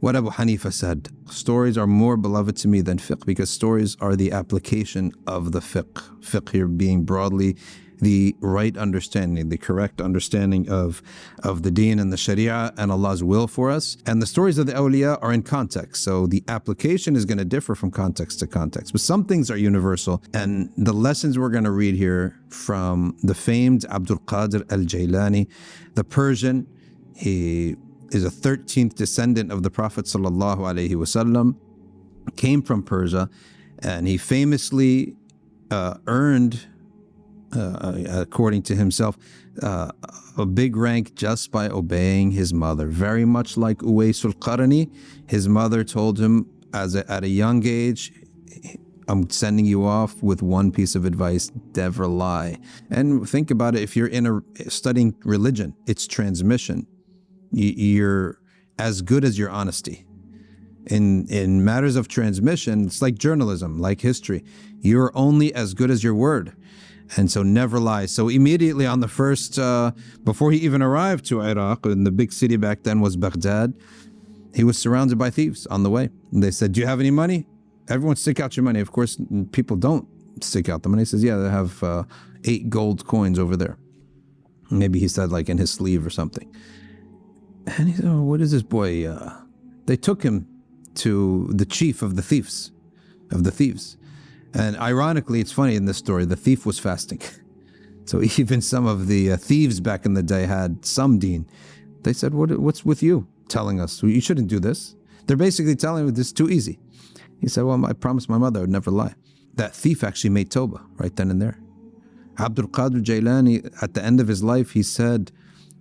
What Abu Hanifa said, stories are more beloved to me than fiqh, because stories are the application of the fiqh. Fiqh here being broadly the right understanding, the correct understanding of the Deen and the Sharia and Allah's will for us. And the stories of the awliya are in context, so the application is going to differ from context to context. But some things are universal, and the lessons we're going to read here from the famed Abdul Qadir al-Jilani, the Persian. He is a 13th descendant of the Prophet sallallahu alaihi wasallam, came from Persia, and he famously earned, according to himself, a big rank just by obeying his mother. Very much like Uwais al-Qarni, his mother told him at a young age, I'm sending you off with one piece of advice: never lie. And think about it, if you're studying religion, it's transmission. You're as good as your honesty. In matters of transmission, it's like journalism, like history. You're only as good as your word. And so never lie. So immediately on the first, before he even arrived to Iraq, and the big city back then was Baghdad, he was surrounded by thieves on the way. And they said, do you have any money? Everyone stick out your money. Of course, people don't stick out the money. He says, yeah, they have 8 gold coins over there. Maybe he said like in his sleeve or something. And he said, oh, what is this boy? They took him to the chief of the thieves. And ironically, it's funny in this story, the thief was fasting. So even some of the thieves back in the day had some deen. They said, what's with you telling us? You shouldn't do this. They're basically telling him this is too easy. He said, well, I promised my mother I would never lie. That thief actually made tawbah right then and there. Abdul Qadir Jilani, at the end of his life, he said,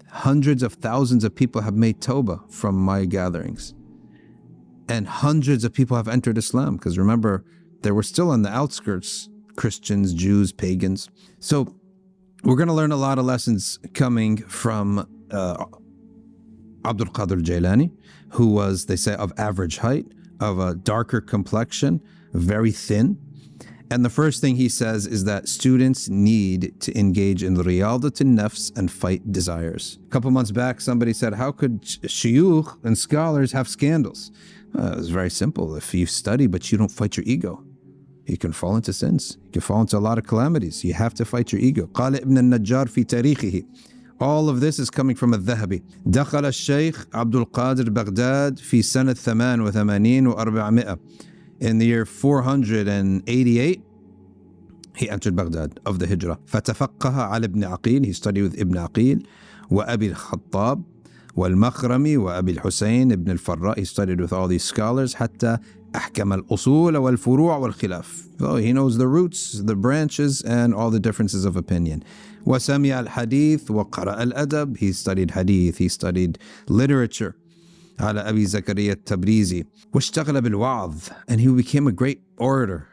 hundreds of thousands of people have made tawbah from my gatherings. And hundreds of people have entered Islam, because remember, they were still on the outskirts, Christians, Jews, pagans. So we're going to learn a lot of lessons coming from Abdul Qadir Jilani, who was, they say, of average height, of a darker complexion, very thin. And the first thing he says is that students need to engage in riyadat al-nafs and fight desires. A couple months back, somebody said, how could shuyukh and scholars have scandals? It was very simple. If you study but you don't fight your ego, you can fall into sins. You can fall into a lot of calamities. You have to fight your ego. قال ابن النجار في تاريخه. All of this is coming from الذهبي. دخل الشيخ عبد القادر بغداد في سنة 88 و400. In the year 488, he entered Baghdad of the Hijrah. فتفقه على ابن عقيل. He studied with Ibn Aqil وأبي الخطاب والمخرمي وأبي الحسين ابن الفراء. He studied with all these scholars حتى أحكم الأصول والفروع والخلاف. So he knows the roots, the branches, and all the differences of opinion. وسمع الحديث وقرأ الأدب. He studied hadith, he studied literature. على أبي زكريا التبريزي واشتغل بالوعظ, and he became a great orator.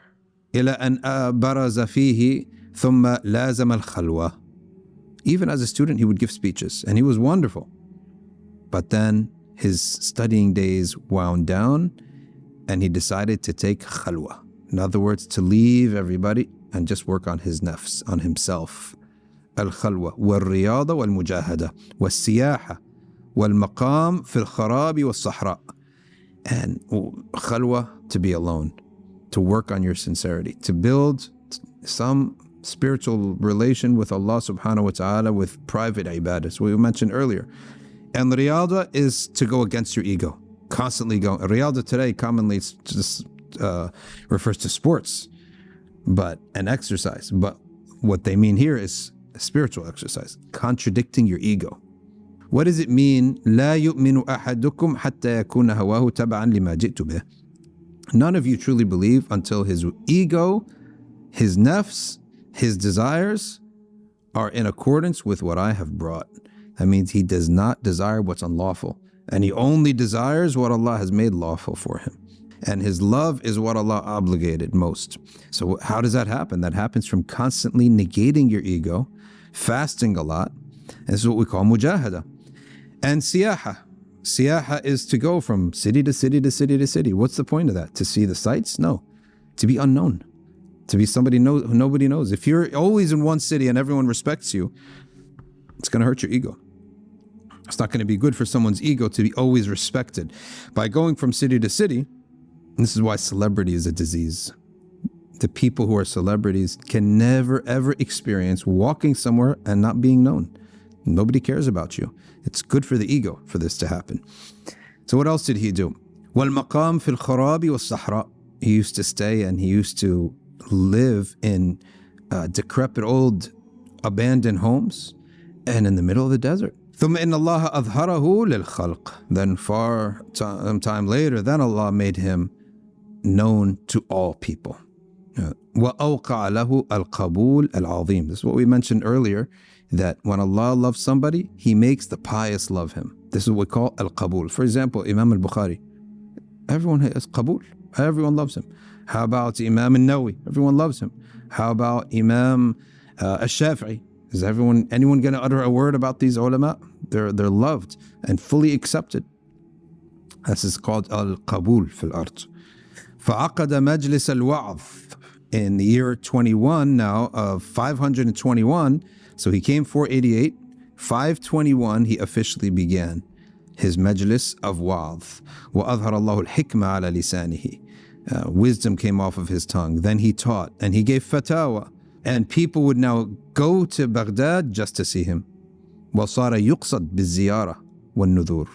إلى أن برز فيه ثم لازم الخلوة. Even as a student, he would give speeches, and he was wonderful. But then his studying days wound down, and he decided to take khalwa. In other words, to leave everybody and just work on his nafs, on himself. Al-khalwa wal-riyada wal-mujahada wal-siyaha wal-maqam fil-kharabi wal-sahra. And khalwa, to be alone, to work on your sincerity, to build some spiritual relation with Allah subhanahu wa ta'ala with private ibadah, as we mentioned earlier. And riyada is to go against your ego, constantly going. Riyada today commonly just refers to sports, but an exercise. But what they mean here is a spiritual exercise, contradicting your ego. What does it mean? لا يؤمن أحدكم حتى يكون هواه تبعا لما جئت به. None of you truly believe until his ego, his nafs, his desires are in accordance with what I have brought. That means he does not desire what's unlawful, and he only desires what Allah has made lawful for him. And his love is what Allah obligated most. So how does that happen? That happens from constantly negating your ego, fasting a lot. This is what we call mujahada. And siyaha. Siyaha is to go from city to city to city to city. What's the point of that? To see the sights? No. To be unknown. To be somebody who nobody knows. If you're always in one city and everyone respects you, it's going to hurt your ego. It's not going to be good for someone's ego to be always respected. By going from city to city, this is why celebrity is a disease. The people who are celebrities can never ever experience walking somewhere and not being known. Nobody cares about you. It's good for the ego for this to happen. So what else did he do? وَالْمَقَامْ فِي الْخَرَابِ وَالصَّحْرَاءِ. He used to stay and he used to live in decrepit old abandoned homes and in the middle of the desert. ثُمَّ إِنَّ اللَّهَ أَظْهَرَهُ لِلْخَلْقِ. Then far time later, then Allah made him known to all people. وَأَوْقَعَ لَهُ الْقَبُولَ الْعَظِيمِ. This is what we mentioned earlier, that when Allah loves somebody, He makes the pious love Him. This is what we call al-qabul. For example, Imam al-Bukhari. Everyone has qabul. Everyone loves him. How about Imam al-Nawawi? Everyone loves him. How about Imam al-Shafi'i? Is anyone going to utter a word about these ulama? They're loved and fully accepted. This is called al-qabul fil ard. فَعَقَدَ مَجْلِسَ الْوَعْظِ. In the year 21 now of 521, so he came 488, 521 he officially began his majlis of wa'adh. وَأَظْهَرَ اللَّهُ الْحِكْمَةَ عَلَى لِسَانِهِ. Wisdom came off of his tongue. Then he taught and he gave fatawa. And people would now go to Baghdad just to see him. وَصَارَ يُقْصَدْ بِالزِّيَارَةِ وَالنُّذُورِ.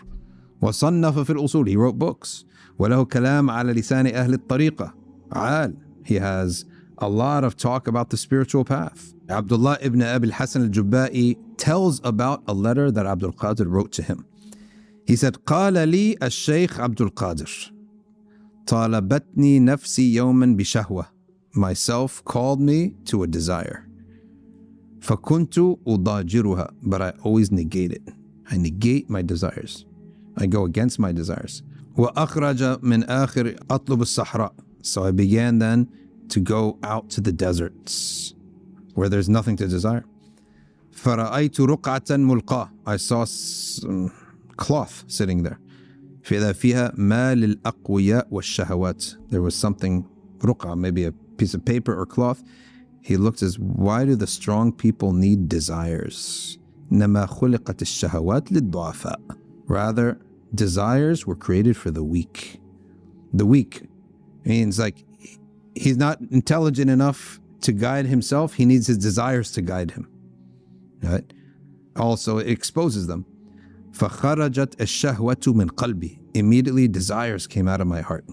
وَصَنَّفَ فِي الْأُصُولِ. He wrote books. وَلَهُ كَلَامٌ عَلى لِسَانِ أَهْلِ الطَّرِيقَةِ. عال. He has a lot of talk about the spiritual path. Abdullah ibn Abi al-Hasan al-Jubba'i tells about a letter that Abdul Qadir wrote to him. He said, قال لي الشيخ عبد القادر طالبتني نفسي يوما بشهوة. Myself called me to a desire. فكنت أضاجرها. But I always negate it. I negate my desires. I go against my desires. وأخرج من آخر أطلب الصحراء. So I began then to go out to the deserts where there's nothing to desire. فرأيت رقعة ملقاة. I saw some cloth sitting there. فإذا فيها ما للأقوياء والشهوات. There was something, رقعة, maybe a piece of paper or cloth. He looked as, why do the strong people need desires? إنما خلقت الشهوات للضعفاء. Rather, desires were created for the weak. The weak means like he's not intelligent enough to guide himself. He needs his desires to guide him. Right? Also, it exposes them. فخرجت الشهوة من قلبي. Immediately desires came out of my heart.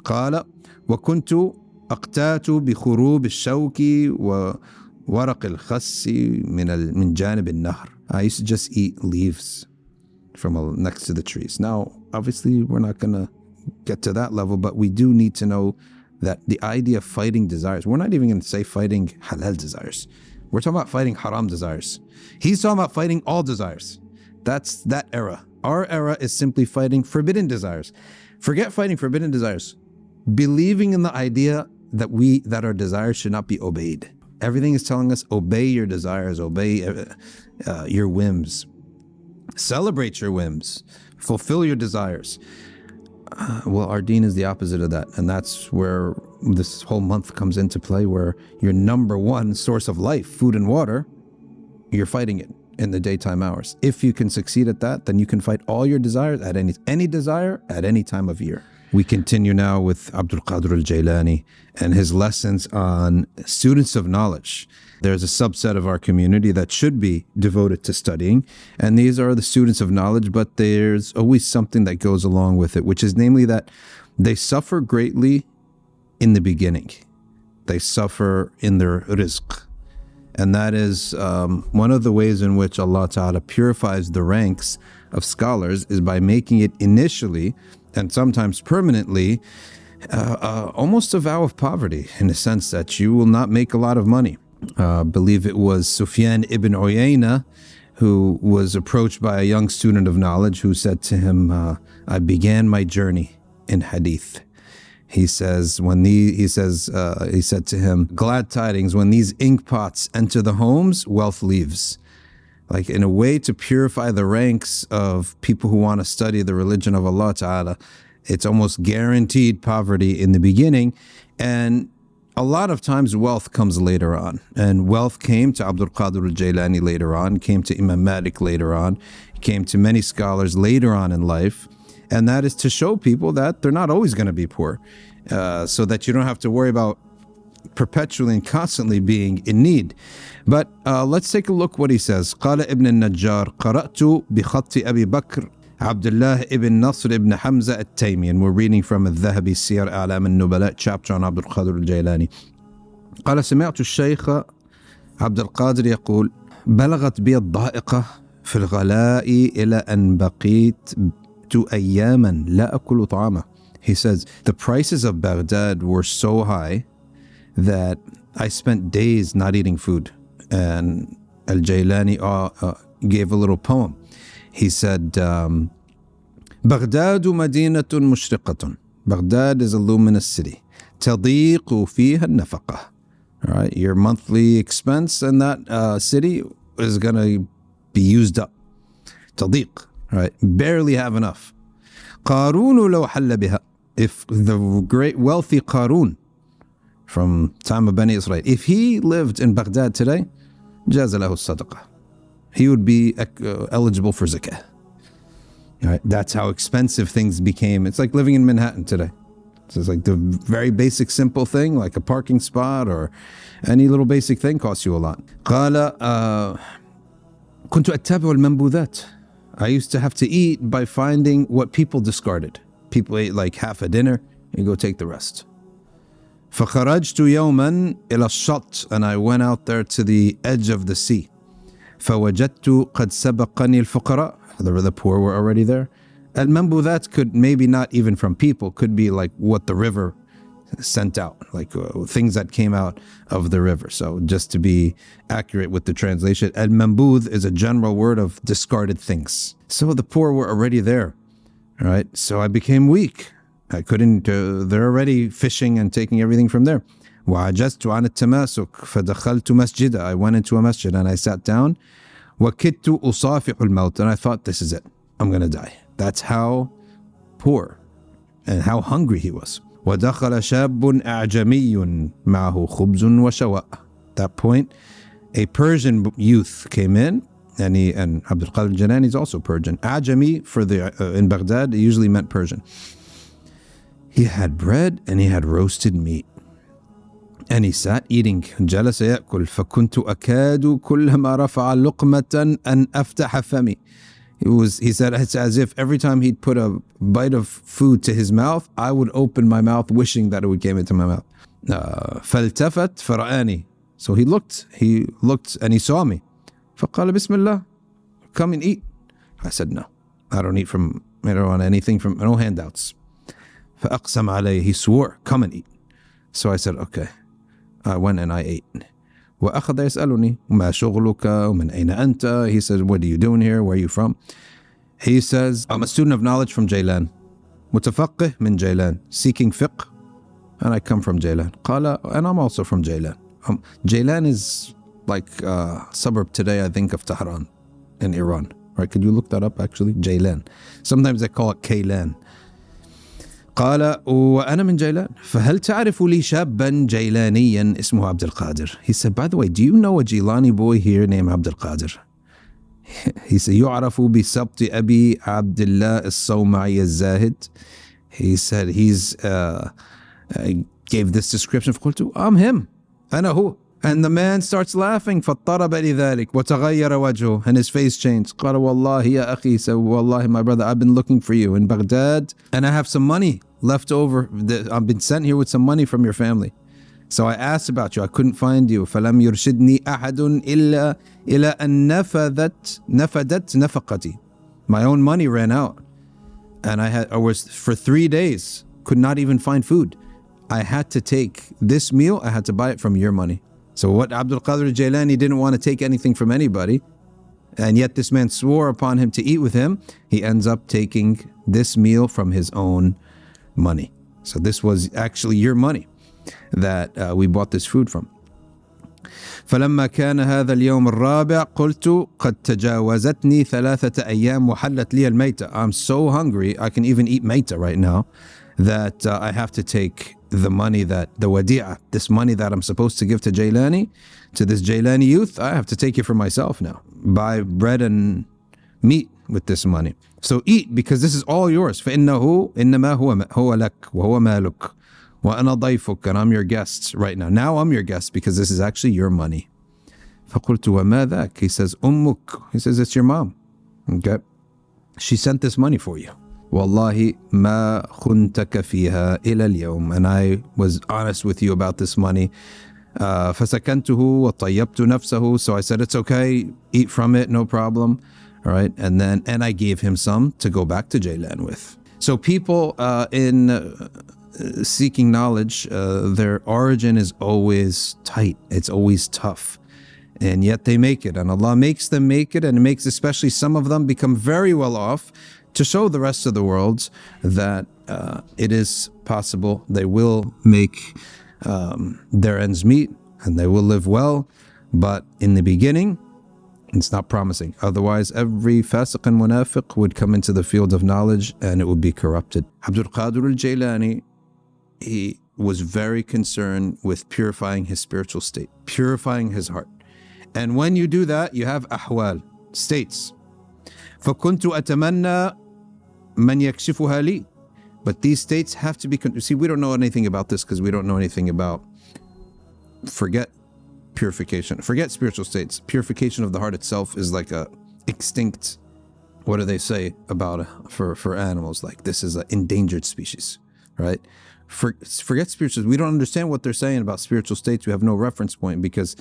قال وكنت أقتات بخروب الشوك وورق الخس من جانب النهر. I used to just eat leaves from next to the trees. Now, obviously, we're not going to get to that level, but we do need to know that the idea of fighting desires, we're not even going to say fighting halal desires. We're talking about fighting haram desires. He's talking about fighting all desires. That's that era. Our era is simply fighting forbidden desires. Forget fighting forbidden desires. Believing in the idea that our desires should not be obeyed. Everything is telling us, obey your desires, obey your whims. Celebrate your whims. Fulfill your desires. Well, our Deen is the opposite of that. And that's where this whole month comes into play, where your number one source of life, food and water, you're fighting it in the daytime hours. If you can succeed at that, then you can fight all your desires at any desire at any time of year. We continue now with Abdul Qadir al-Jilani and his lessons on students of knowledge. There's a subset of our community that should be devoted to studying, and these are the students of knowledge, but there's always something that goes along with it, which is namely that they suffer greatly in the beginning. They suffer in their rizq. And that is one of the ways in which Allah Ta'ala purifies the ranks of scholars is by making it initially and sometimes permanently almost a vow of poverty, in the sense that you will not make a lot of money. Believe it was Sufyan ibn Uyayna who was approached by a young student of knowledge who said to him, I began my journey in hadith. He says, he said to him, glad tidings, when these ink pots enter the homes, wealth leaves. Like, in a way to purify the ranks of people who want to study the religion of Allah Ta'ala, it's almost guaranteed poverty in the beginning. And a lot of times wealth comes later on, and wealth came to Abdul Qadir al-Jilani later on, came to Imam Malik later on, came to many scholars later on in life, and that is to show people that they're not always going to be poor, so that you don't have to worry about perpetually and constantly being in need. But let's take a look what he says. قال ابن النجار قرأت بخط أبي بكر عبد الله ابن نصر ابن حمزة التيمي, and we're reading from الذهبي سير أعلام النبلاء chapter on عبد القادر الجيلاني. قال سمعت الشيخ عبد القادر يقول بلغت بي الضائقة في الغلاء إلى أن بقيت أياما لا أكل طعامه. He says the prices of Baghdad were so high that I spent days not eating food. And Al-Jailani gave a little poem. He said, بغداد مدينة مشرقة. Baghdad is a luminous city. تضيق فيها النفقة. All right, your monthly expense in that city is going to be used up. تضيق, right? Barely have enough. قارون لو حل بها. If the great wealthy Qarun from time of Bani Israel, if he lived in Baghdad today, جاز له الصدقة. He would be eligible for zakah. Right? That's how expensive things became. It's like living in Manhattan today. So it's like the very basic simple thing, like a parking spot or any little basic thing costs you a lot. قال كنت أتابع المنبوذات. I used to have to eat by finding what people discarded. People ate like half a dinner, you go take the rest. فخرجت يوما إلى الشط, and I went out there to the edge of the sea. فوجدت قد سبقني الفقراء. The poor were already there. المنبوذات could maybe not even from people, could be like what the river sent out, like things that came out of the river. So just to be accurate with the translation, al-manbudh is a general word of discarded things. So the poor were already there, right? So I became weak. I couldn't, they're already fishing and taking everything from there. وعجزت عن التماسك فدخلت مسجدا. I went into a masjid and I sat down. وكدت أصافح الموت, and I thought, this is it, I'm going to die. That's how poor and how hungry he was. ودخل شاب أعجمي معه خبز وشواء. At that point, a Persian youth came in, and Abdul Qadir al-Jilani is also Persian. Ajami for in Baghdad, it usually meant Persian. He had bread and he had roasted meat. And he sat eating. جلس يأكل فكنت أكاد كلما رفع لقمة أن أفتح فمي. He said it's as if every time he'd put a bite of food to his mouth, I would open my mouth wishing that it would get into my mouth. فالتفت فرآني. So he looked and he saw me. فقال بسم الله, come and eat. I said no, I don't want anything from, no handouts. فأقسم عليه, he swore, come and eat. So I said okay. I went and I ate. وأخذ يسألني ما شغلك ومن أين أنت. He said, what are you doing here? Where are you from? He says, I'm a student of knowledge from Jaylan. متفقه من Jaylan, seeking fiqh, and I come from Jaylan. قال, and I'm also from Jaylan. Jaylan is like a suburb today, I think, of Tehran in Iran. Right? Could you look that up actually? Jaylan. Sometimes they call it Kaylan. قال وأنا من جيلان فهل تعرف لي شابا جيلانيا اسمه عبد القادر. He said, by the way, do you know a Jilani boy here named Abdul Qadir? He said, يعرف بسبط أبي عبد الله الصومعي الزاهد. He said, he's gave this description. فقلت, I'm him, أنا هو. And the man starts laughing. فاضطرب لذلك وتغير وجهه, and his face changed. قال والله يا أخي, so wallahi my brother, I've been looking for you in Baghdad and I have some money left over. I've been sent here with some money from your family. So I asked about you, I couldn't find you. فلم يرشدني أحد إلى أن نفدت نفقتي. My own money ran out, and I was for 3 days could not even find food. I had to take this meal, I had to buy it from your money. So what Abdul Qadir al-Jilani didn't want to take anything from anybody, and yet this man swore upon him to eat with him, he ends up taking this meal from his own money. So this was actually your money that we bought this food from. فلما كان هذا اليوم الرابع قلت قد تجاوزتني 3 أيام وحلت لي الميتة. I'm so hungry, I can even eat meita right now, that I have to take the money that, the wadi'ah, this money that I'm supposed to give to Jilani, to this Jilani youth, I have to take it for myself now. Buy bread and meat with this money. So eat, because this is all yours. فَإِنَّهُ إِنَّمَا هُوَ لَكْ وَهُوَ مَالُكْ وَأَنَا ضَيْفُكَ, and I'm your guest right now. Now I'm your guest because this is actually your money. فَقُلْتُ وَمَا ذَاكَ? He says, أُمُّكَ. He says, it's your mom. Okay? She sent this money for you. Wallahi ma khuntaka fiha ila al-yawm. And I was honest with you about this money. فَسَكَنْتُهُ وَطَيَّبْتُ نَفْسَهُ. So I said, it's okay, eat from it, no problem. All right, and I gave him some to go back to Jilani with. So people in seeking knowledge, their origin is always tight. It's always tough. And yet they make it. And Allah makes them make it, and it makes especially some of them become very well off, to show the rest of the world that it is possible. They will make their ends meet and they will live well. But in the beginning, it's not promising. Otherwise, every fasiq and munafiq would come into the field of knowledge and it would be corrupted. Abdul Qadir al-Jilani, he was very concerned with purifying his spiritual state, purifying his heart. And when you do that, you have ahwal, states. فَكُنْتُ أَتَمَنَّى مَنْ يَكْشِفُهَا لِي. But these states have to be, see, we don't know anything about this because we don't know anything about, forget purification, forget spiritual states. Purification of the heart itself is like a extinct, what do they say about for animals? Like this is an endangered species, right? Forget spiritual, we don't understand what they're saying about spiritual states. We have no reference point because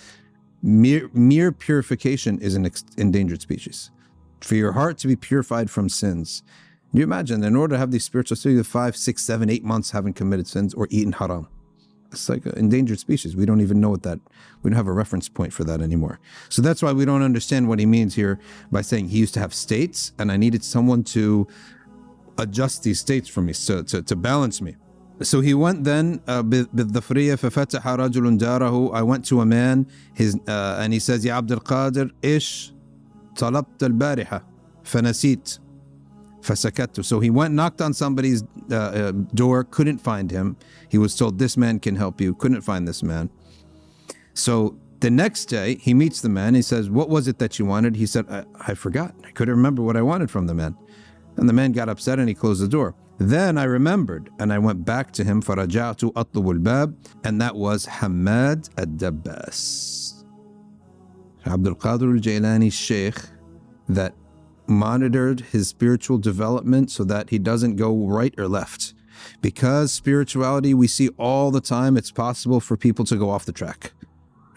mere purification is an endangered species. For your heart to be purified from sins, you imagine, in order to have these spiritual states, 5, 6, 7, 8 months haven't committed sins or eaten haram. It's like an endangered species. We don't even know what that, we don't have a reference point for that anymore. So that's why we don't understand what he means here by saying he used to have states and I needed someone to adjust these states for me, to balance me. So he went then, بالظفرية ففتح رجل داره. I went to a man, and he says, يا عبد القادر إيش طلبت البارحة فنسيت فسكت. So he went, knocked on somebody's door, couldn't find him. He was told, this man can help you, couldn't find this man. So the next day he meets the man. He says, what was it that you wanted? He said, I forgot. I couldn't remember what I wanted from the man. And the man got upset and he closed the door. Then I remembered and I went back to him. فرجعت أطلب الباب, and that was Hamad al-Dabbas. Abdul Qadir al-Jilani, Sheikh, that monitored his spiritual development so that he doesn't go right or left. Because spirituality, we see all the time, it's possible for people to go off the track,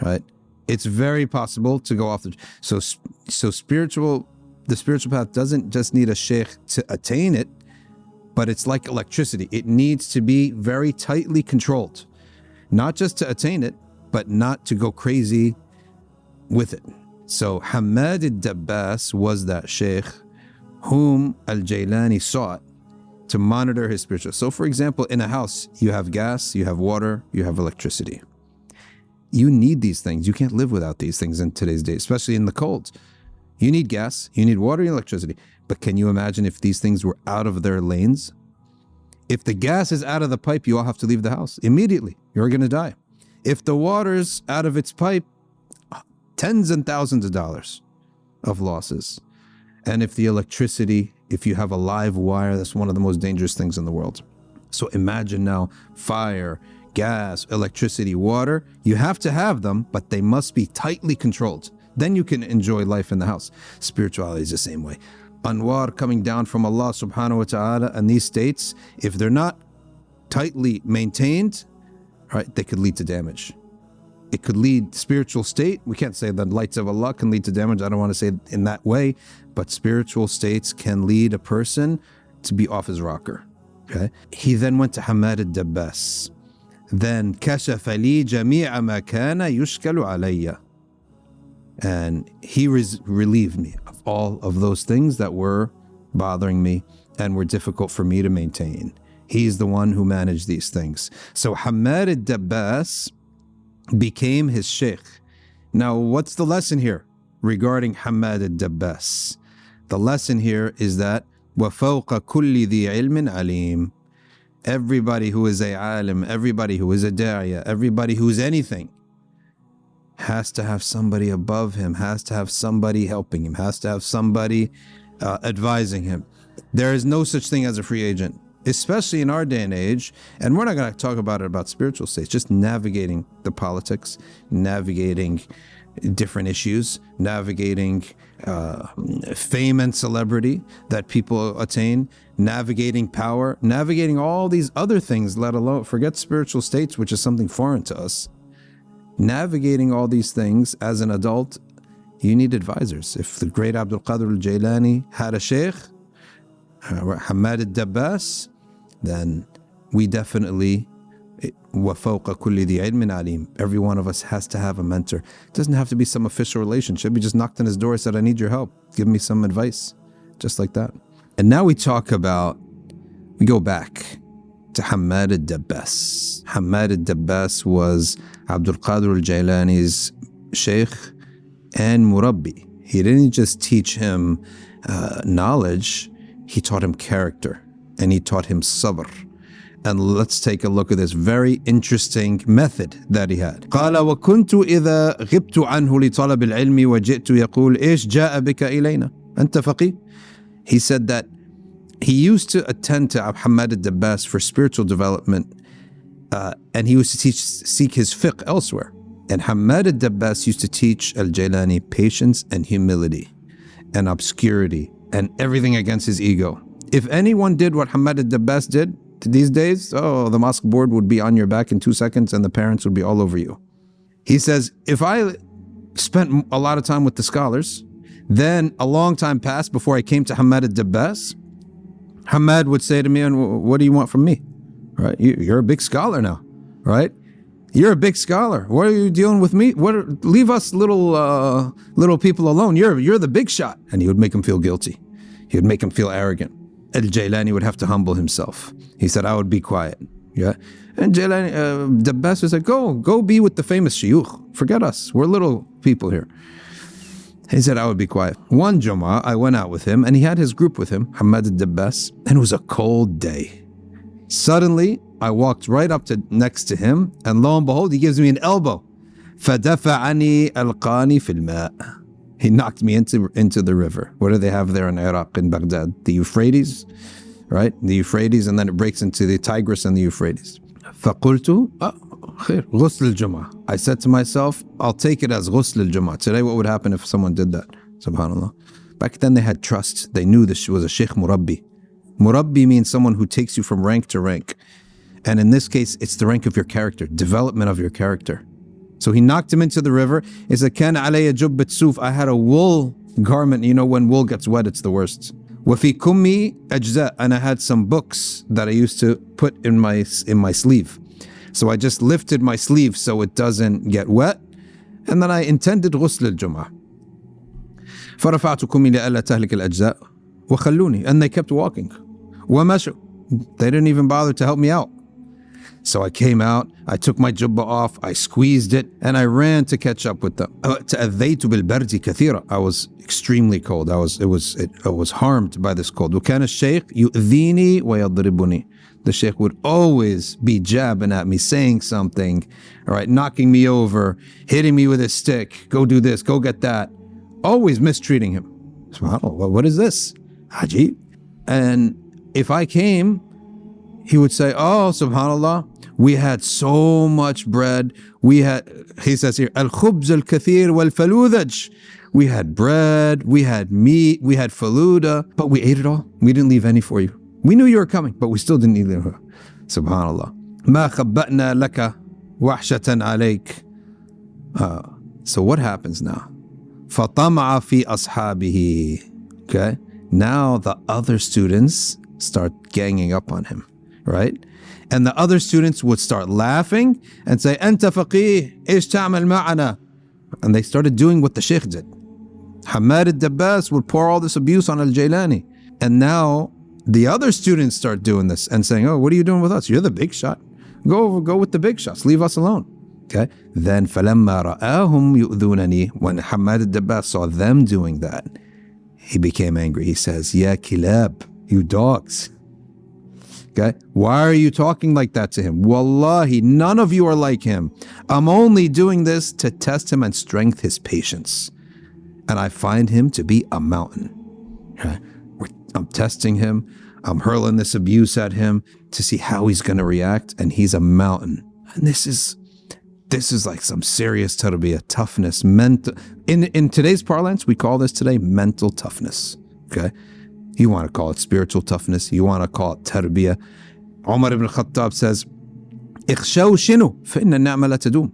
right? It's very possible to go off the track. So the spiritual path doesn't just need a sheikh to attain it, but it's like electricity. It needs to be very tightly controlled, not just to attain it, but not to go crazy with it. So Hamad al-Dabbas was that sheikh whom al-Jilani sought to monitor his spiritual. So for example, in a house, you have gas, you have water, you have electricity. You need these things. You can't live without these things in today's day, especially in the cold. You need gas, you need water and electricity. But can you imagine if these things were out of their lanes? If the gas is out of the pipe, you all have to leave the house immediately. You're going to die. If the water's out of its pipe, tens and thousands of dollars of losses. And if the electricity, if you have a live wire, that's one of the most dangerous things in the world. So imagine now fire, gas, electricity, water. You have to have them, but they must be tightly controlled. Then you can enjoy life in the house. Spirituality is the same way. Anwar coming down from Allah subhanahu wa ta'ala, and these states, if they're not tightly maintained, right, they could lead to damage. It could lead, spiritual state, we can't say the lights of Allah can lead to damage. I don't want to say it in that way, but spiritual states can lead a person to be off his rocker. Okay. He then went to Hamad al-Dabbas. Then كشف لي جميع ما كان يشكل علي. And he relieved me of all of those things that were bothering me and were difficult for me to maintain. He's the one who managed these things. So Hamad al-Dabbas became his sheikh. Now, what's the lesson here regarding Hamad al-Dabbas? The lesson here is that وَفَوْقَ كُلِّ ذِي عِلْمٍ عَلِيمٍ. Everybody who is a alim, everybody who is a da'iyah, everybody who is anything has to have somebody above him, has to have somebody helping him, has to have somebody advising him. There is no such thing as a free agent, especially in our day and age. And we're not going to talk about spiritual states, just navigating the politics, navigating different issues, navigating fame and celebrity that people attain, navigating power, navigating all these other things, let alone forget spiritual states, which is something foreign to us. Navigating all these things as an adult, you need advisors. If the great Abdul Qadir al-Jilani had a Sheikh, Hamad al-Dabbas, then we definitely, وَفَوْقَ كُلِّ ذِي عِلْمٍ عَلِيمٍ. Every one of us has to have a mentor. It doesn't have to be some official relationship. You just knocked on his door and said, I need your help. Give me some advice. Just like that. And now we go back to Hamad al-Dabbas. Hamad al-Dabbas was Abdul Qadir al-Jilani's Sheikh and Murabbi. He didn't just teach him knowledge, he taught him character, and he taught him sabr. And let's take a look at this very interesting method that he had. قال وكنت إذا غبت عنه لطلب العلم وجئت يقول إيش جاء بك إلينا أنت فقيه. He said that he used to attend to Hamad al-Dabbas for spiritual development, and he used to seek his fiqh elsewhere. And Hamad al-Dabbas used to teach al-Jilani patience and humility and obscurity and everything against his ego. If anyone did what Hamad al-Dabbas did these days, the mosque board would be on your back in 2 seconds and the parents would be all over you. He says, if I spent a lot of time with the scholars, then a long time passed before I came to Hamad al-Dabbas, Hamad would say to me, and what do you want from me? Right? You're a big scholar now, right? You're a big scholar. What are you dealing with me? Leave us little people alone. You're the big shot. And he would make him feel guilty. He would make him feel arrogant. Al-Jilani would have to humble himself. He said, I would be quiet. Yeah. And Jilani, Dabbas would say, go be with the famous shuyukh. Forget us. We're little people here. He said, I would be quiet. One Jama'ah, I went out with him, and he had his group with him, Hamad al-Dabbas, and it was a cold day. Suddenly, I walked right up next to him, and lo and behold, he gives me an elbow. فَدَفَعَنِي أَلْقَانِي فِي الْمَاءِ. He knocked me into the river. What do they have there in Iraq, in Baghdad? The Euphrates, right? The Euphrates, and then it breaks into the Tigris and the Euphrates. فَقُلْتُ خير غسل الجمعة. I said to myself, I'll take it as غسل الجمعة. Today, what would happen if someone did that? Subhanallah. Back then, they had trust. They knew this was a Sheikh Murabbi. Murabbi means someone who takes you from rank to rank. And in this case, it's the rank of your character, development of your character. So he knocked him into the river. He said, كان علي جبة صوف. I had a wool garment. You know, when wool gets wet, it's the worst. وفي كمي أجزاء. And I had some books that I used to put in my sleeve. So I just lifted my sleeve so it doesn't get wet. And then I intended غسل الجمعة. فرفعت كمي لألا تهلك الأجزاء وخلوني. And they kept walking. ومشوا. They didn't even bother to help me out. So I came out, I took my jubbah off, I squeezed it, and I ran to catch up with them. تأذيت بالبرد كثيرا. I was extremely cold. I was harmed by this cold. وكان الشيخ يؤذيني ويضربني. The Sheikh would always be jabbing at me, saying something, all right, knocking me over, hitting me with a stick, go do this, go get that, always mistreating him. SubhanAllah, what is this? Ajib. And if I came, he would say, oh, subhanAllah, we had so much bread. He says here, al-khubz al-kathir wal-faludaj. We had bread, we had meat, we had faluda, but we ate it all. We didn't leave any for you. We knew you were coming, but we still didn't eat it. Subhanallah. ما خبأنا لك وحشة عليك. So what happens now? فطمع في أصحابه. Okay. Now the other students start ganging up on him, right? And the other students would start laughing and say, أنت فقيه, إيش تعمل معنا? And they started doing what the Sheikh did. Hamad al-Dabbas would pour all this abuse on al-Jilani. And now the other students start doing this and saying, oh, what are you doing with us? You're the big shot. Go with the big shots. Leave us alone. Okay. Then فَلَمَّا رَآهُمْ يُؤْذُونَنِي. When Hamad al-Dabbas saw them doing that, he became angry. He says, Ya kilab, you dogs. Okay? Why are you talking like that to him? Wallahi, none of you are like him. I'm only doing this to test him and strengthen his patience. And I find him to be a mountain. Okay? I'm testing him. I'm hurling this abuse at him to see how he's going to react. And he's a mountain. And this is like some serious tarbiyah, toughness, mental. In today's parlance, we call this today mental toughness. Okay? You want to call it spiritual toughness. You want to call it tarbiyah. Umar ibn Khattab says, "Ikhshaw shinu, fa inna an-ni'ma la tadum."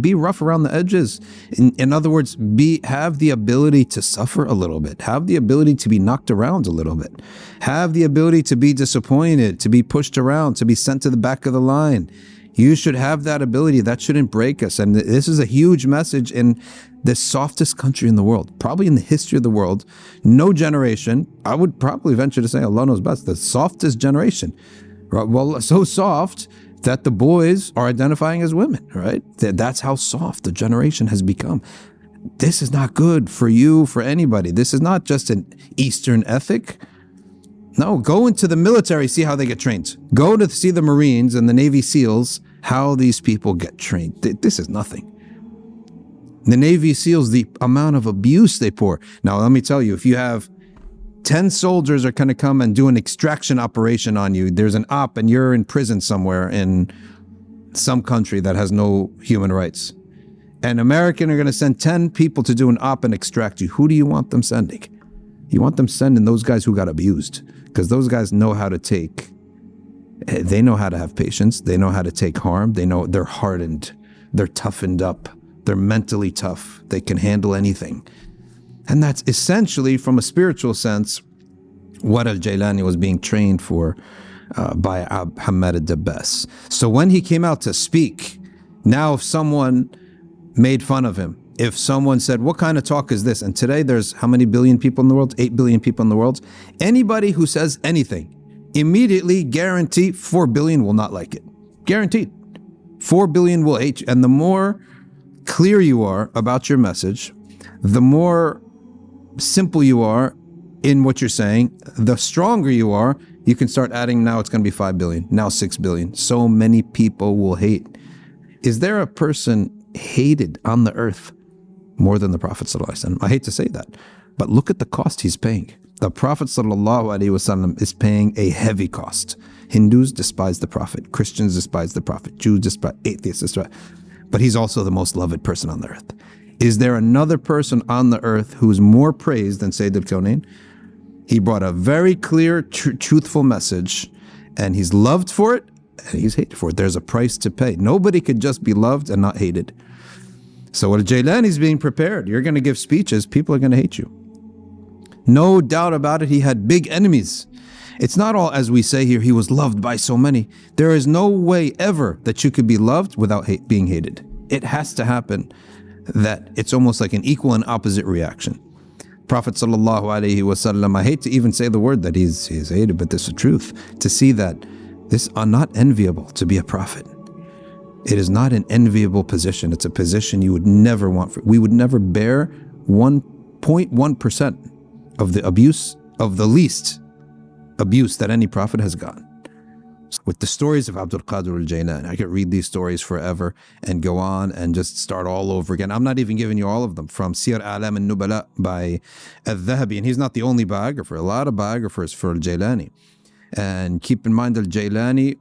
Be rough around the edges. In other words, have the ability to suffer a little bit. Have the ability to be knocked around a little bit. Have the ability to be disappointed, to be pushed around, to be sent to the back of the line. You should have that ability. That shouldn't break us. And this is a huge message in the softest country in the world, probably in the history of the world. No generation, I would probably venture to say, Allah knows best, the softest generation. Right? Well, so soft that the boys are identifying as women, right? That's how soft the generation has become. This is not good for you, for anybody. This is not just an Eastern ethic. No, go into the military, see how they get trained. Go to see the Marines and the Navy SEALs, how these people get trained. This is nothing. The Navy SEALs, the amount of abuse they pour. Now, let me tell you, if you have 10 soldiers are going to come and do an extraction operation on you, there's an op and you're in prison somewhere in some country that has no human rights. And American are going to send 10 people to do an op and extract you. Who do you want them sending? You want them sending those guys who got abused, because those guys know how to take, they know how to have patience. They know how to take harm. They know they're hardened. They're toughened up. They're mentally tough. They can handle anything. And that's essentially, from a spiritual sense, what Al-Jilani was being trained for by Hamad al-Dabbas. So when he came out to speak, now if someone made fun of him, if someone said, what kind of talk is this? And today there's how many billion people in the world? 8 billion people in the world. Anybody who says anything, immediately guarantee 4 billion will not like it. Guaranteed. 4 billion will hate you. And the more clear you are about your message, the more simple you are in what you're saying, the stronger you are. You can start adding, now it's going to be 5 billion, now 6 billion. So many people will hate. Is there a person hated on the earth more than the Prophet ﷺ? I hate to say that, but look at the cost he's paying. The Prophet ﷺ is paying a heavy cost. Hindus despise the Prophet, Christians despise the Prophet, Jews despise, atheists despise, but he's also the most loved person on the earth. Is there another person on the earth who's more praised than Sayyid al-Kawnayn? He brought a very clear, truthful message, and he's loved for it, and he's hated for it. There's a price to pay. Nobody could just be loved and not hated. So Al-Jilani is being prepared. You're going to give speeches, people are going to hate you. No doubt about it, he had big enemies. It's not all as we say here, he was loved by so many. There is no way ever that you could be loved without being hated. It has to happen that it's almost like an equal and opposite reaction. Prophet ﷺ, I hate to even say the word that he's hated, but this is the truth. To see that this are not enviable to be a prophet. It is not an enviable position. It's a position you would never want. We would never bear 1.1% of the abuse, of the least abuse that any prophet has gotten. With the stories of Abdul Qadir al-Jilani, I could read these stories forever and go on and just start all over again. I'm not even giving you all of them. From Siyar A'lam al-Nubala by al-Dhahabi, and he's not the only biographer. A lot of biographers for al-Jilani. And keep in mind, al-Jilani,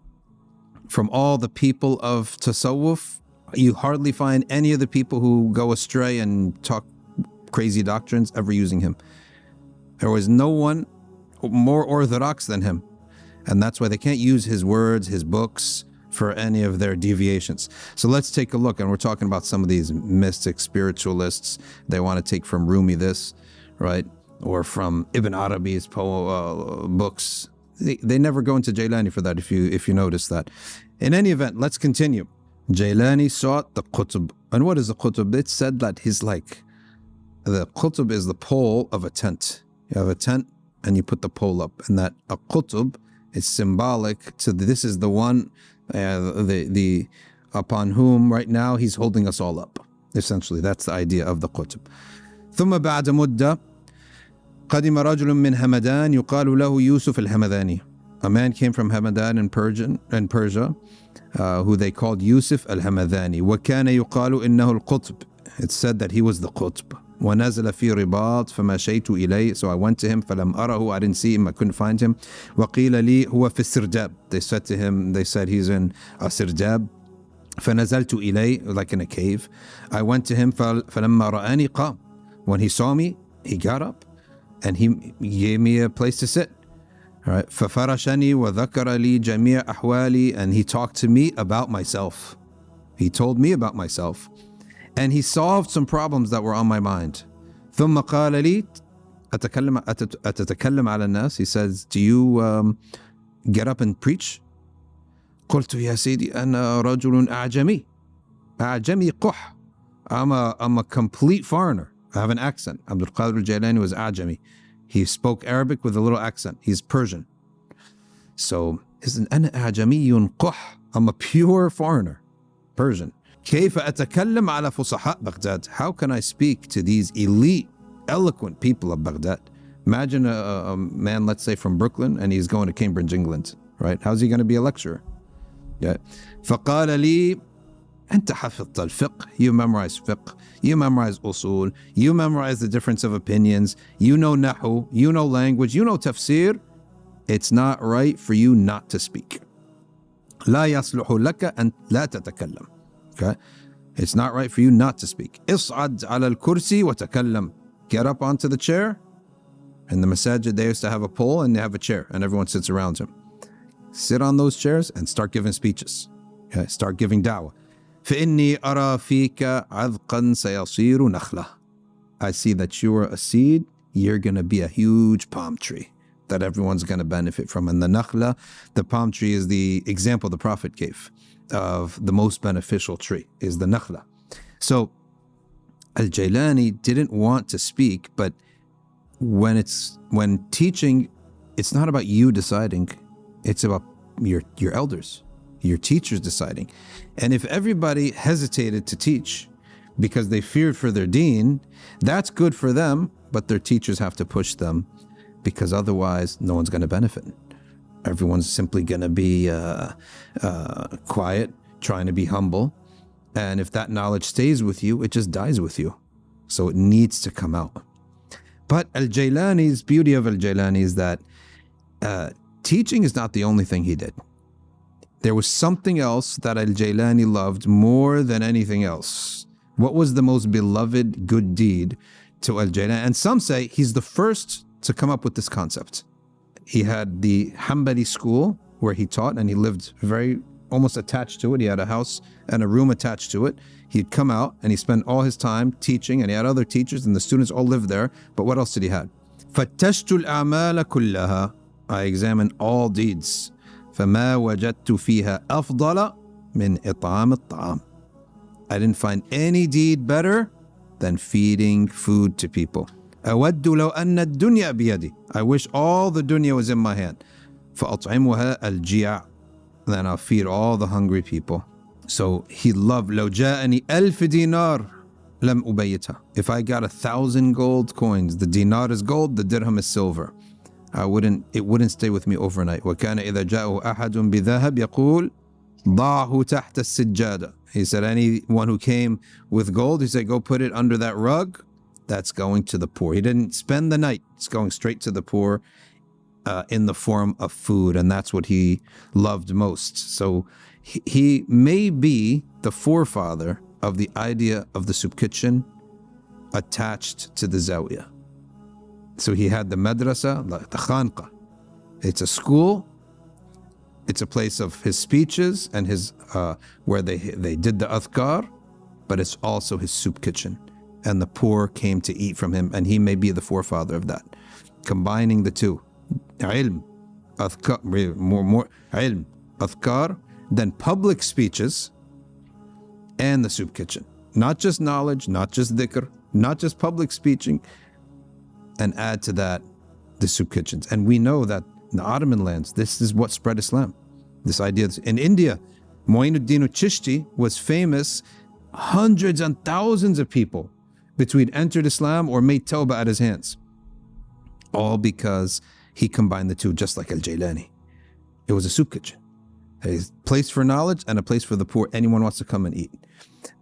from all the people of Tasawwuf, you hardly find any of the people who go astray and talk crazy doctrines ever using him. There was no one more orthodox than him. And that's why they can't use his words, his books, for any of their deviations. So let's take a look, and we're talking about some of these mystic spiritualists. They want to take from Rumi this, right? Or from Ibn Arabi's books. They never go into Jilani for that, if you notice that. In any event, let's continue. Jilani sought the qutb. And what is the qutb? It's said that he's like, the qutb is the pole of a tent. You have a tent and you put the pole up, and that a qutb is symbolic to this is the one the upon whom right now he's holding us all up. Essentially, that's the idea of the qutb. ثم بعد مدة قدم رجل من همدان يقال له يوسف الهمداني. a man came from Hamadan in Persia, who they called Yusuf al-Hamadani. وَكَانَ يُقَالُ إِنَّهُ الْقُطْبِ. It's said that he was the Qutb. وَنَزَلَ فِي رِبَاط فَمَشَيْتُ إِلَيْهِ. So I went to him, فَلَمْ أَرَهُ. I didn't see him, I couldn't find him. وَقِيلَ لِي هُوَ فِي السِّرْجَابِ. They said to him, they said he's in a sirdab. فَنَزَلْتُ إِلَيْهِ, like in a cave. I went to him, فَلَمَّا رَآنِي قَامَ. When he saw me, he got up and he gave me a place to sit. All right. فَفَرَشَنِي وَذَكَرَ لِي جَمِيعَ أَحْوَالِي. And he talked to me about myself. He told me about myself. And he solved some problems that were on my mind. ثُمَّ قَالَ لِي أَتَتَكَلَّمْ عَلَى النَّاسِ. He says, do you get up and preach? قلت يا سيدي أنا رجل أعجمي قح. I'm a complete foreigner. I have an accent. Abdul Qadir Jilani was Ajami. He spoke Arabic with a little accent. He's Persian. So, أنا أعجمي قح. I'm a pure foreigner, Persian. كيف أتكلم على فصحاء بغداد. How can I speak to these elite, eloquent people of Baghdad? Imagine a man, let's say from Brooklyn, and he's going to Cambridge, England, right? How's he going to be a lecturer? Yeah. فقال لي أنت حفظت الفقه. You memorize fiqh, you memorize usul, you memorize the difference of opinions, you know nahu, you know language, you know tafsir. It's not right for you not to speak. لا يصلح لك أن لا تتكلم. Okay? It's not right for you not to speak. اصعد على الكرسي وتكلم. Get up onto the chair. In the masajid, they used to have a pole and they have a chair and everyone sits around him. Sit on those chairs and start giving speeches. Okay? Start giving da'wah. فإني أرى فيك عذقا سيصير نخلة. I see that you are a seed, you're going to be a huge palm tree that everyone's going to benefit from. And the nakhla, the palm tree, is the example the Prophet gave of the most beneficial tree, is the nakhla. So Al-Jilani didn't want to speak, but when teaching, it's not about you deciding, it's about your elders, your teachers deciding. And if everybody hesitated to teach because they feared for their deen, that's good for them, but their teachers have to push them, because otherwise no one's going to benefit. Everyone's simply going to be quiet, trying to be humble. And if that knowledge stays with you, it just dies with you. So it needs to come out. But Al-Jilani's beauty of Al-Jilani is that teaching is not the only thing he did. There was something else that Al-Jilani loved more than anything else. What was the most beloved good deed to Al-Jilani? And some say he's the first to come up with this concept. He had the Hanbali school where he taught, and he lived very almost attached to it. He had a house and a room attached to it. He'd come out and he spent all his time teaching, and he had other teachers and the students all lived there. But what else did he have? فَتَّشْتُ الْأَعْمَالَ كُلَّهَا. I examined all deeds. فَمَا وَجَدْتُ فِيهَا أَفْضَلَ مِنْ إِطْعَامِ الطَّعَامِ. I didn't find any deed better than feeding food to people. أَوَدُّ لَوْ أَنَّ الدُّنْيَا بِيَدِي. I wish all the dunya was in my hand. فَأَطْعِمُهَا الْجِيَعَ. Then I'll feed all the hungry people. So he loved, لو جاءني ألف دينار لم أبيتها. If I got 1,000 gold coins, the dinar is gold, the dirham is silver. It wouldn't stay with me overnight. وكان إذا جاءه أحد بذهب يقول ضعه تحت السجادة. He said, anyone who came with gold, he said, go put it under that rug. That's going to the poor. He didn't spend the night. It's going straight to the poor in the form of food. And that's what he loved most. So he may be the forefather of the idea of the soup kitchen attached to the zawiyah. So he had the madrasa, the khanqa. It's a school. It's a place of his speeches and his where they did the adhkar, but it's also his soup kitchen. And the poor came to eat from him, and he may be the forefather of that. Combining the two. Ilm, adhkar, more ilm, adhkar, then public speeches and the soup kitchen. Not just knowledge, not just dhikr, not just public speaking, and add to that the soup kitchens. And we know that in the Ottoman lands, this is what spread Islam. This idea. In India, Mu'inuddin al-Chishti was famous. Hundreds and thousands of people between entered Islam or made tawbah at his hands. All because he combined the two, just like Al-Jilani. It was a soup kitchen. A place for knowledge and a place for the poor. Anyone wants to come and eat.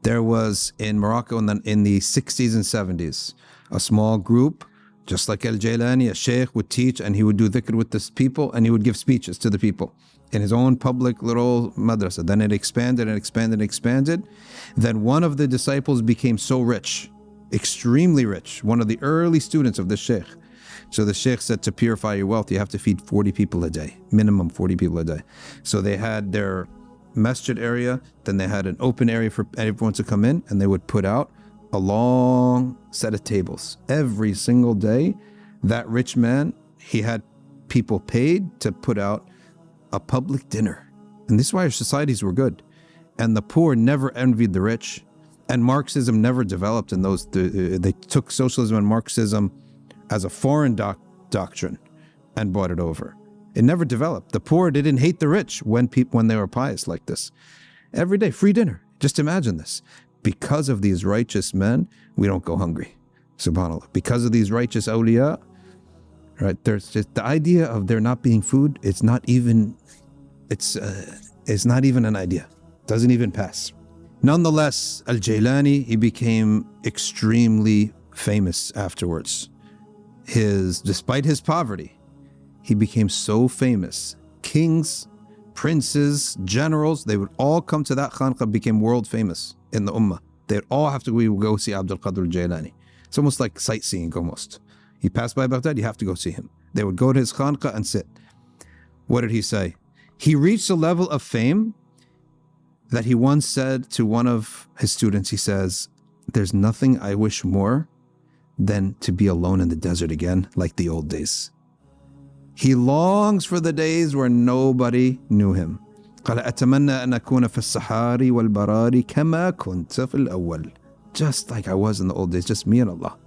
There was in Morocco in the 60s and 70s, a small group, just like Al-Jilani, a Sheikh would teach and he would do dhikr with the people and he would give speeches to the people in his own public little madrasa. Then it expanded and expanded and expanded. Then one of the disciples became so rich, extremely rich, one of the early students of the Sheikh. So the Sheikh said, to purify your wealth, you have to feed 40 people a day, minimum 40 people a day. So they had their masjid area, then they had an open area for everyone to come in, and they would put out a long set of tables. Every single day, that rich man, he had people paid to put out a public dinner. And this is why our societies were good. And the poor never envied the rich. And Marxism never developed in those, they took socialism and Marxism as a foreign doctrine and brought it over. It never developed. The poor didn't hate the rich when they were pious like this. Every day, free dinner. Just imagine this. Because of these righteous men, we don't go hungry. Subhanallah. Because of these righteous awliya, right? There's just the idea of there not being food. It's not even an idea. Doesn't even pass. Nonetheless, Al-Jilani, he became extremely famous afterwards. Despite his poverty, he became so famous. Kings, princes, generals, they would all come to that khanqah, became world famous in the Ummah. They'd all have to go see Abdul Qadir al-Jilani. It's almost like sightseeing almost. He passed by Baghdad, you have to go see him. They would go to his khanqah and sit. What did he say? He reached a level of fame that he once said to one of his students, he says, there's nothing I wish more than to be alone in the desert again, like the old days. He longs for the days where nobody knew him. قال أتمنى أن أكون في الصحاري والبراري كما كنت في الأول. Just like I was in the old days, just me and Allah.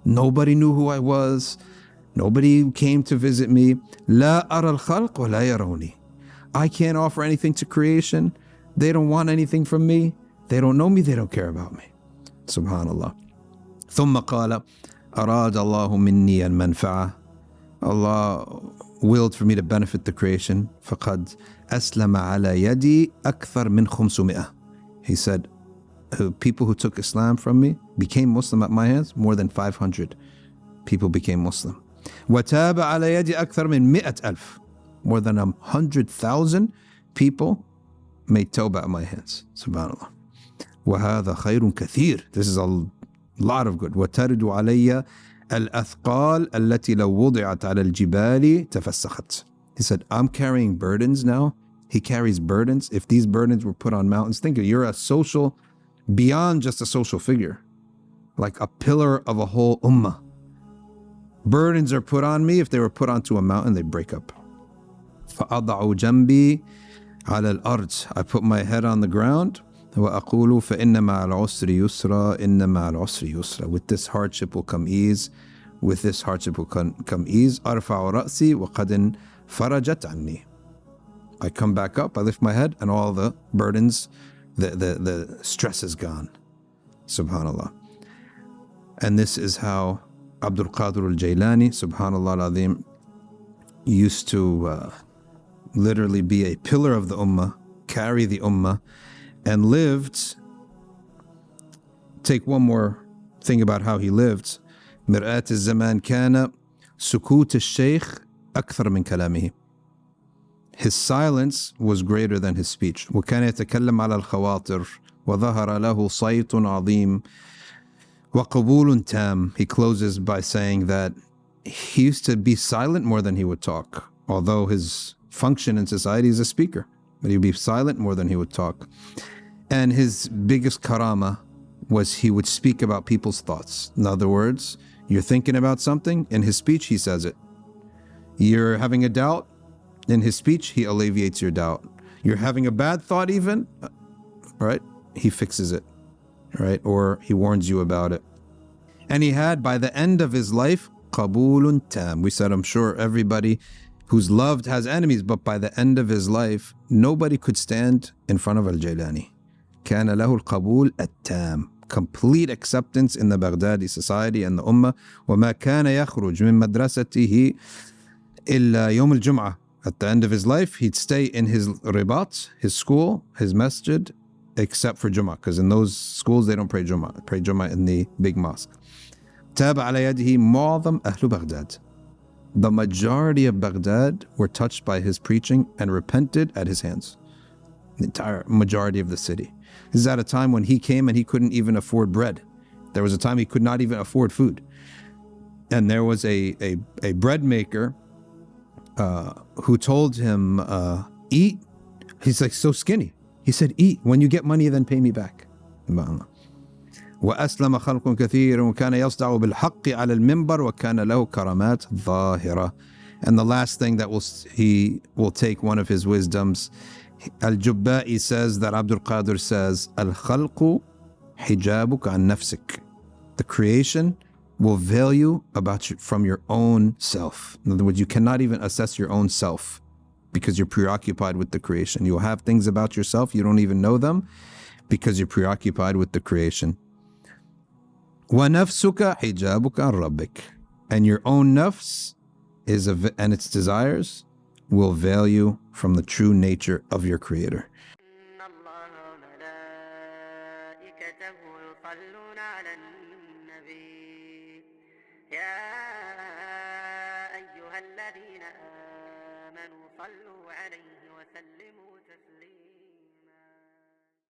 Nobody knew who I was. Nobody came to visit me. لا أرى الخلق ولا يروني. I can't offer anything to creation. They don't want anything from me. They don't know me. They don't care about me. Subhanallah. ثم قال أراد الله مني المنفعة. Allah willed for me to benefit the creation. فقد أسلم على يدي أكثر من 500. He said, people who took Islam from me became Muslim at my hands. More than 500 people became Muslim. وتاب على يدي أكثر من 100,000. More than 100,000 people made tawbah at my hands. Subhanallah. وهذا خير كثير. This is a lot of good. وترد علي الأثقال التي لو وضعت على الجبال تفسخت. He said, I'm carrying burdens now. He carries burdens. If these burdens were put on mountains, think of it, you're a social, beyond just a social figure, like a pillar of a whole ummah. Burdens are put on me. If they were put onto a mountain, they break up. فأضع جنبي على الأرض. I put my head on the ground. وأقول فإن مع العسر يسرا إن مع العسر يسرا. With this hardship will come ease. With this hardship will come ease. أرفع رأسي وقد فرجت عني. I come back up, I lift my head, and all the burdens, the stress is gone. Subhanallah. And this is how Abdul Qadir al-Jilani, Subhanallah al-Azim, used to literally be a pillar of the Ummah, carry the Ummah, and lived. Take one more thing about how he lived. مرآة الزمان كان سكوت الشيخ أكثر من كلامه. His silence was greater than his speech. وكان يتكلم على الخواطر وظهر له صيت عظيم وقبول تام. He closes by saying that he used to be silent more than he would talk. Although his function in society is a speaker, but he would be silent more than he would talk. And his biggest karama was he would speak about people's thoughts. In other words, you're thinking about something, in his speech he says it. You're having a doubt, in his speech he alleviates your doubt. You're having a bad thought even, right? He fixes it, right? Or he warns you about it. And he had, by the end of his life, qabulun tam. We said, I'm sure everybody who's loved has enemies, but by the end of his life, nobody could stand in front of Al-Jilani. كان له القبول التام. Complete acceptance in the Baghdadi society and the Ummah. وما كان يخرج من مدرسته إلا يوم الجمعة. At the end of his life, he'd stay in his ribat, his school, his masjid, except for Jummah, because in those schools they don't pray Jummah. Pray Jummah in the big mosque. تاب على يده معظم أهل بغداد. The majority of Baghdad were touched by his preaching and repented at his hands. The entire majority of the city. This is at a time when he came and he couldn't even afford bread. There was a time he could not even afford food. And there was a bread maker who told him, eat. He's like so skinny. He said, eat. When you get money, then pay me back. وأسلم خلق كثير وكان يصدع بالحق على المنبر وكان له كرامات ظاهرة. And the last thing that he will take one of his wisdoms. Al-Jubba'i says that Abdul Qadir says, Al-Khalqu hijabuk an nafsik. The creation will veil you from your own self. In other words, you cannot even assess your own self because you're preoccupied with the creation. You'll have things about yourself, you don't even know them because you're preoccupied with the creation. وَنَفْسُكَ حِجَابُكَ عَنْ رَبِّكَ. And your own nafs and its desires will veil you from the true nature of your Creator. أيها الذين آمنوا صلوا عليه وسلموا تسليما